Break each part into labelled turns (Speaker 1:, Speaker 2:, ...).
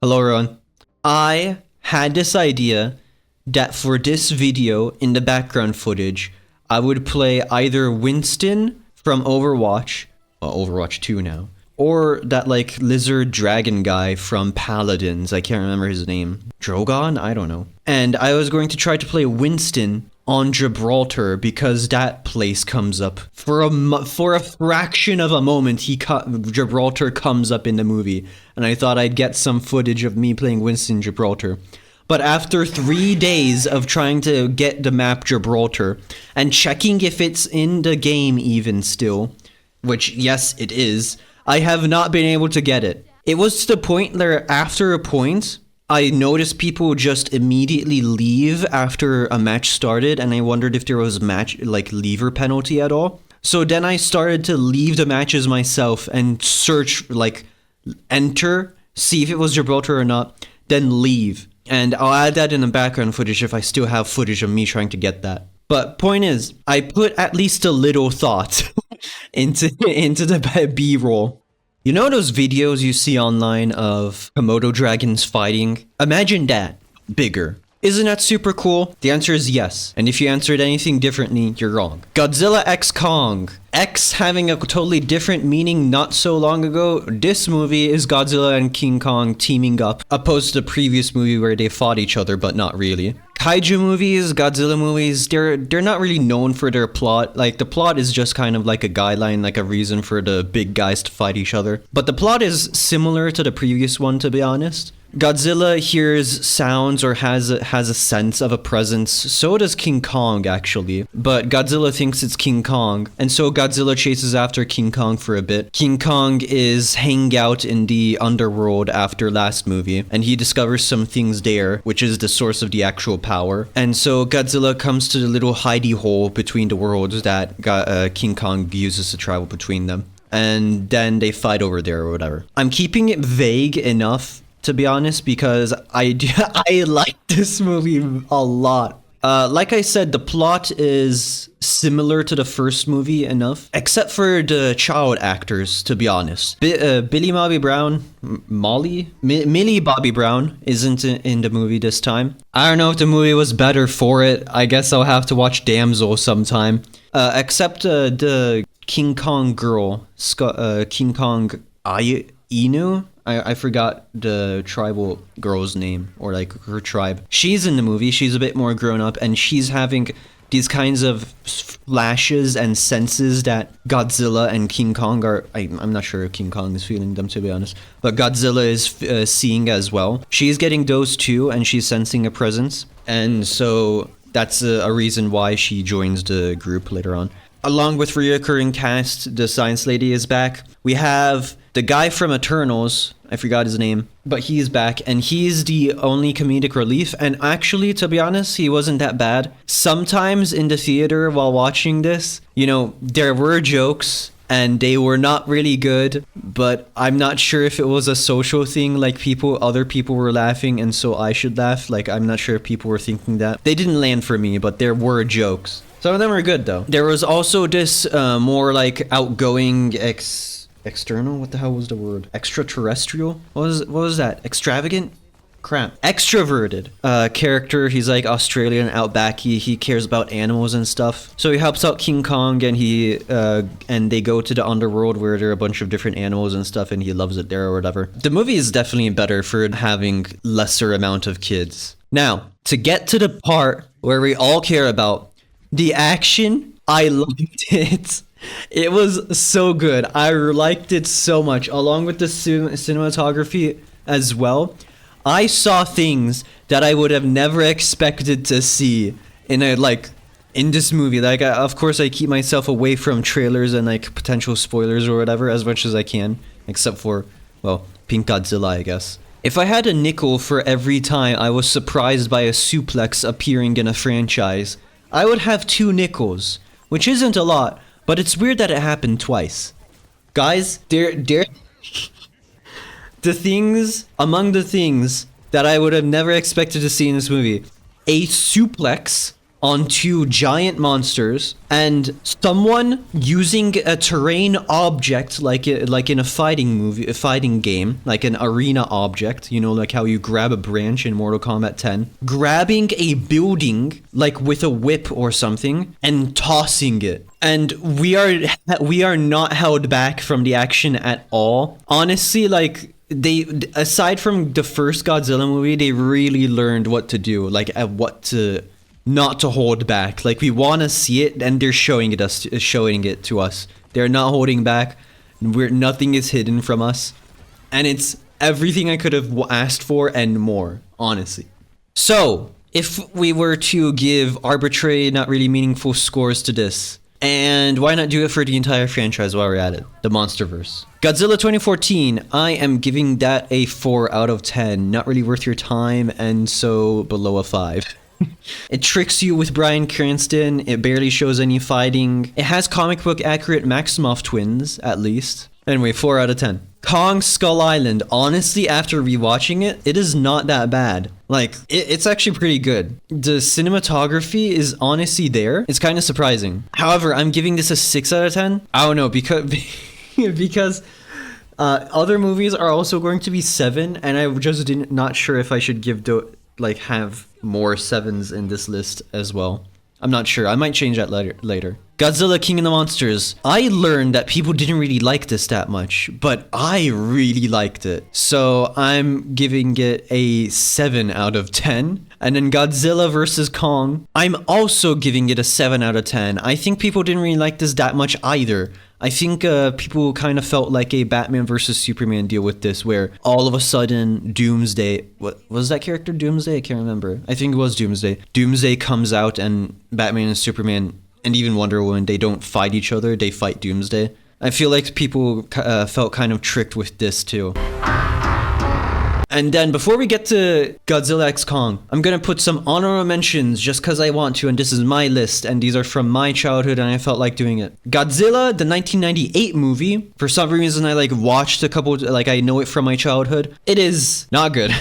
Speaker 1: Hello everyone. I had this idea that for this video, in the background footage, I would play either Winston from Overwatch, Overwatch 2 now, or that like lizard dragon guy from Paladins. I can't remember his name. Drogon? I don't know. And I was going to try to play Winston on Gibraltar because that place comes up for a fraction of a moment. Gibraltar comes up in the movie, and I thought I'd get some footage of me playing Winston Gibraltar. But after 3 days of trying to get the map Gibraltar and checking if it's in the game even still, which yes it is, I have not been able to get it. It was to the point where after a point, I noticed people just immediately leave after a match started, and I wondered if there was leaver penalty at all. So then I started to leave the matches myself and search, enter, see if it was Gibraltar or not, then leave. And I'll add that in the background footage if I still have footage of me trying to get that. But point is, I put at least a little thought into the B-roll. You know those videos you see online of Komodo dragons fighting? Imagine that, bigger. Isn't that super cool? The answer is yes. And if you answered anything differently, you're wrong. Godzilla x Kong. X having a totally different meaning not so long ago. This movie is Godzilla and King Kong teaming up, opposed to the previous movie where they fought each other, but not really. Kaiju movies, Godzilla movies, they're not really known for their plot. Like, the plot is just kind of like a guideline, like a reason for the big guys to fight each other. But the plot is similar to the previous one, to be honest. Godzilla hears sounds or has a sense of a presence. So does King Kong, actually. But Godzilla thinks it's King Kong, and so Godzilla chases after King Kong for a bit. King Kong is hanging out in the underworld after last movie, and he discovers some things there, which is the source of the actual power. And so Godzilla comes to the little hidey hole between the worlds that King Kong uses to travel between them. And then they fight over there or whatever. I'm keeping it vague enough, to be honest, because I like this movie a lot. Like I said, the plot is similar to the first movie enough, except for the child actors, to be honest. Millie Bobby Brown isn't in the movie this time. I don't know if the movie was better for it. I guess I'll have to watch Damsel sometime. Except the King Kong girl, King Kong Inu? I forgot the tribal girl's name, or like her tribe. She's in the movie, she's a bit more grown up, and she's having these kinds of flashes and senses that Godzilla and King Kong are... I'm not sure if King Kong is feeling them, to be honest, but Godzilla is seeing as well. She's getting those too, and she's sensing a presence, and so that's a reason why she joins the group later on. Along with reoccurring cast, the science lady is back. We have the guy from Eternals, I forgot his name, but he's back, and he's the only comedic relief, and actually, to be honest, he wasn't that bad. Sometimes in the theater while watching this, you know, there were jokes, and they were not really good, but I'm not sure if it was a social thing, like other people were laughing, and so I should laugh. Like, I'm not sure if people were thinking that. They didn't land for me, but there were jokes. Some of them were good, though. There was also this more like outgoing external? What the hell was the word? Extraterrestrial? What was that? Extravagant? Crap. Extroverted character. He's like Australian, outbacky. He cares about animals and stuff. So he helps out King Kong, and and they go to the underworld where there are a bunch of different animals and stuff, and he loves it there or whatever. The movie is definitely better for having lesser amount of kids. Now, to get to the part where we all care about, the action, I loved it. It was so good. I liked it so much, along with the cinematography as well. I saw things that I would have never expected to see in this movie. Like, of course, I keep myself away from trailers and like potential spoilers or whatever as much as I can, except for, well, Pink Godzilla, I guess. If I had a nickel for every time I was surprised by a suplex appearing in a franchise, I would have 2 nickels, which isn't a lot, but it's weird that it happened twice. Guys, among the things that I would have never expected to see in this movie, a suplex on two giant monsters, and someone using a terrain object like in a fighting game, like an arena object, you know, like how you grab a branch in Mortal Kombat 10, grabbing a building like with a whip or something and tossing it. And we are not held back from the action at all. Honestly, like, they, aside from the first Godzilla movie, they really learned what to do, like what to not to hold back. Like, we want to see it, and they're showing it to us. They're not holding back. Nothing is hidden from us, and it's everything I could have asked for and more, honestly. So, if we were to give arbitrary, not really meaningful scores to this, and why not do it for the entire franchise while we're at it? The MonsterVerse. Godzilla 2014, I am giving that a 4 out of 10. Not really worth your time, and so below a 5. It tricks you with Bryan Cranston. It barely shows any fighting. It has comic book accurate Maximoff twins, at least. Anyway, 4 out of 10. Kong Skull Island. Honestly, after rewatching it, it is not that bad. Like, it's actually pretty good. The cinematography is honestly there. It's kind of surprising. However, I'm giving this a 6 out of 10. I don't know, because because other movies are also going to be 7, and I just not sure if I should give have more 7s in this list as well. I'm not sure. I might change that later. Godzilla King of the Monsters. I learned that people didn't really like this that much, but I really liked it. So I'm giving it a 7 out of 10. And then Godzilla vs. Kong, I'm also giving it a 7 out of 10. I think people didn't really like this that much either. I think people kind of felt like a Batman versus Superman deal with this, where all of a sudden Doomsday, what was that character, Doomsday? I can't remember. I think it was Doomsday. Doomsday comes out, and Batman and Superman and even Wonder Woman, they don't fight each other, they fight Doomsday. I feel like people felt kind of tricked with this too. And then before we get to Godzilla x Kong, I'm gonna put some honorable mentions just because I want to, and this is my list, and these are from my childhood, and I felt like doing it. Godzilla, the 1998 movie. For some reason, I watched a couple, I know it from my childhood. It is not good.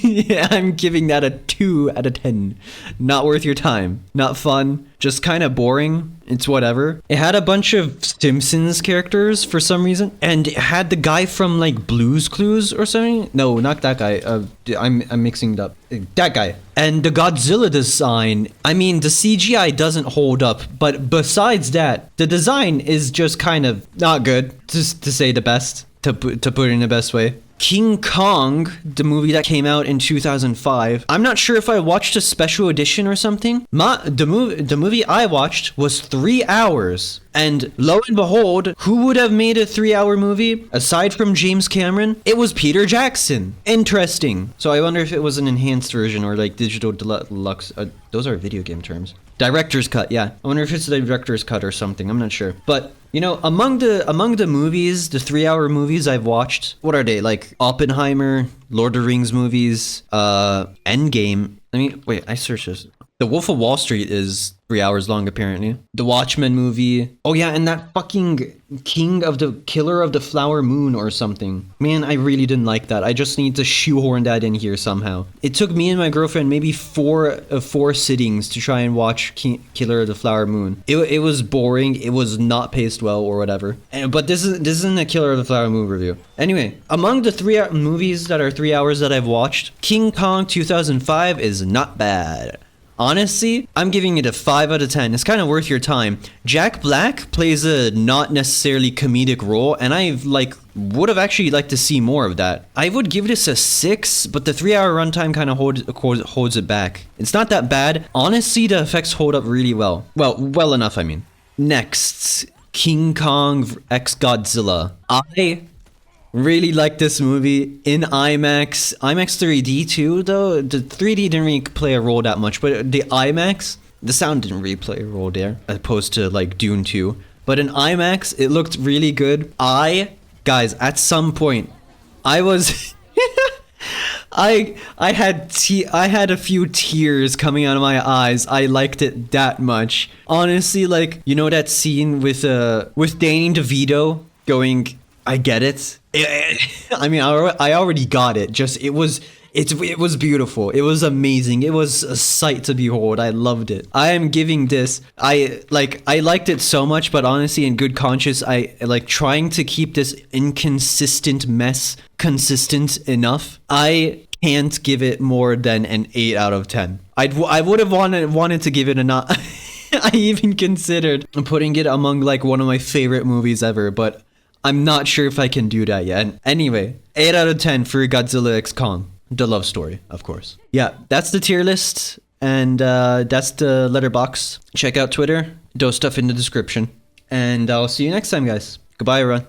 Speaker 1: Yeah, I'm giving that a 2 out of 10. Not worth your time. Not fun. Just kind of boring. It's whatever. It had a bunch of Simpsons characters for some reason. And it had the guy from Blue's Clues or something. No, not that guy. I'm mixing it up. That guy. And the Godzilla design. I mean, the CGI doesn't hold up. But besides that, the design is just kind of not good. Just to say the best. To put it in the best way. King Kong, the movie that came out in 2005. I'm not sure if I watched a special edition or something. The movie I watched was 3 hours. And lo and behold, who would have made a 3-hour movie aside from James Cameron? It was Peter Jackson. Interesting. So I wonder if it was an enhanced version or digital deluxe. Those are video game terms. Director's cut, yeah. I wonder if it's the director's cut or something. I'm not sure. But you know, among the movies, the 3-hour movies I've watched, what are they? Oppenheimer, Lord of the Rings movies, Endgame. I mean, wait, I searched this. The Wolf of Wall Street is 3 hours long, apparently. The Watchmen movie. Oh yeah, and that fucking Killer of the Flower Moon or something. Man, I really didn't like that. I just need to shoehorn that in here somehow. It took me and my girlfriend maybe four sittings to try and watch Killer of the Flower Moon. It was boring. It was not paced well or whatever. But this isn't a Killer of the Flower Moon review. Anyway, among the 3 movies that are 3 hours that I've watched, King Kong 2005 is not bad. Honestly, I'm giving it a 5 out of 10. It's kind of worth your time. Jack Black plays a not necessarily comedic role, and I would have actually liked to see more of that. I would give this a 6, but the 3-hour runtime kind of holds it back. It's not that bad. Honestly, the effects hold up really well. Well enough, I mean. Next, King Kong x Godzilla. I really like this movie in IMAX 3D too, though. The 3D didn't really play a role that much, but the IMAX, the sound didn't really play a role there, as opposed to Dune 2. But in IMAX, it looked really good. Guys, at some point, I was... I had a few tears coming out of my eyes. I liked it that much. Honestly, you know that scene with Danny DeVito going, I get it. I mean, I already got it. Just it was It was beautiful. It was amazing. It was a sight to behold. I loved it. I am giving this. I liked it so much, but honestly, in good conscience, I like trying to keep this inconsistent mess consistent enough. I can't give it more than an 8 out of 10. I would have wanted to give it a not. I even considered putting it among like one of my favorite movies ever, but I'm not sure if I can do that yet. Anyway, 8 out of 10 for Godzilla x Kong. The love story, of course. Yeah, that's the tier list, and that's the letterbox. Check out Twitter. Those stuff in the description. And I'll see you next time, guys. Goodbye, everyone.